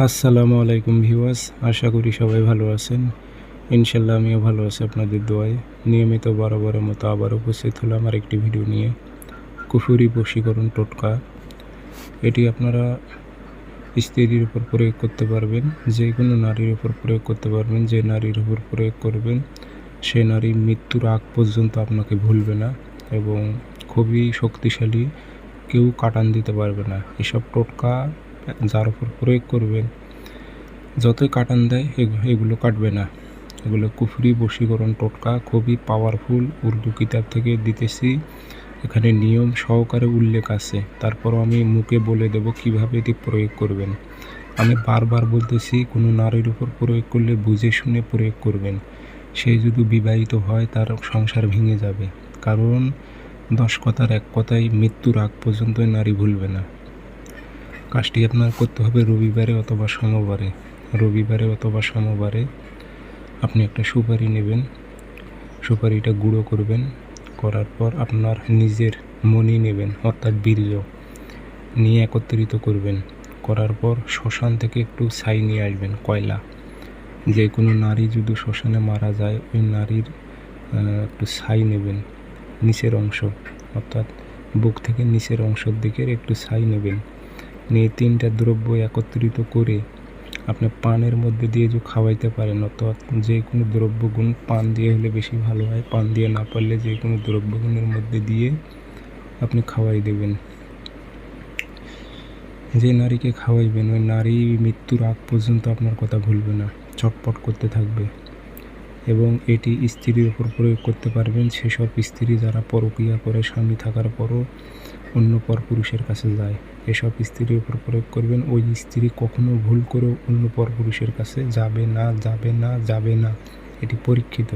আসসালামু আলাইকুম ভিউয়ার্স, আশা করি সবাই ভালো আছেন। ইনশাল্লাহ আমিও ভালো আছি আপনাদের দোয়ায়। নিয়মিত বরাবরের মতো আবার উপস্থিত হলাম আরেকটি ভিডিও নিয়ে। কুফুরি বশীকরণ টোটকা, এটি আপনারা স্ত্রীর উপর প্রয়োগ করতে পারবেন, যে কোনো নারীর উপর প্রয়োগ করতে পারবেন। যে নারীর উপর প্রয়োগ করবেন সে নারী মৃত্যুর আগ পর্যন্ত আপনাকে ভুলবে না এবং খুবই শক্তিশালী, কেউ কাটান দিতে পারবে না। এসব টোটকা যার উপর প্রয়োগ করবেন যতই কাটান দেয় এগুলো কাটবে না। এগুলো কুফরি বশীকরণ টোটকা, খুবই পাওয়ারফুল। উর্দু কিতাব থেকে দিতেছি, এখানে নিয়ম সহকারে উল্লেখ আছে। তারপরও আমি মুখে বলে দেব কিভাবে এটি প্রয়োগ করবেন। আমি বারবার বলতেছি, কোনো নারীর উপর প্রয়োগ করলে বুঝে শুনে প্রয়োগ করবেন। সে যদি বিবাহিত হয় তার সংসার ভেঙে যাবে, কারণ 10 কথার এক কথাই মৃত্যুর আগ পর্যন্ত নারী ভুলবে না। কাজটি আপনার করতে হবে রবিবারে অথবা সোমবারে। আপনি একটা সুপারি নেবেন, সুপারিটা গুঁড়ো করবেন। করার পর আপনার নিজের মণি নেবেন, অর্থাৎ বীর্য নিয়ে একত্রিত করবেন। করার পর শ্মশান থেকে একটু ছাই নিয়ে আসবেন, কয়লা। যে কোনো নারী যদি শ্মশানে মারা যায়, ওই নারীর একটু ছাই নেবেন, নিচের অংশ অর্থাৎ বুক থেকে নিচের অংশের দিকে একটু ছাই নেবেন। নিয়ে 3টা দ্রব্য একত্রিত করে আপনি পানের মধ্যে দিয়ে যে খাওয়াইতে পারেন, অর্থাৎ যে কোনো দ্রব্যগুণ পান দিয়ে হলে বেশি ভালো হয়। পান দিয়ে না পারলে যে কোনো দ্রব্যগুণের মধ্যে দিয়ে আপনি খাওয়াই দেবেন। যে নারীকে খাওয়াইবেন ওই নারী মৃত্যুর আগ পর্যন্ত আপনার কথা ভুলবে না, ছটপট করতে থাকবে। এবং এটি স্ত্রীর উপর প্রয়োগ করতে পারবেন, সেসব স্ত্রী যারা পরকীয়া করে, স্বামী থাকার পরও অন্য পরপুরুষের কাছে যায়। এসব স্ত্রীর উপর প্রয়োগ করবেন। ওই স্ত্রী কখনো ভুল করেও অন্য পরপুরুষের কাছে যাবে না। এটি পরীক্ষিত।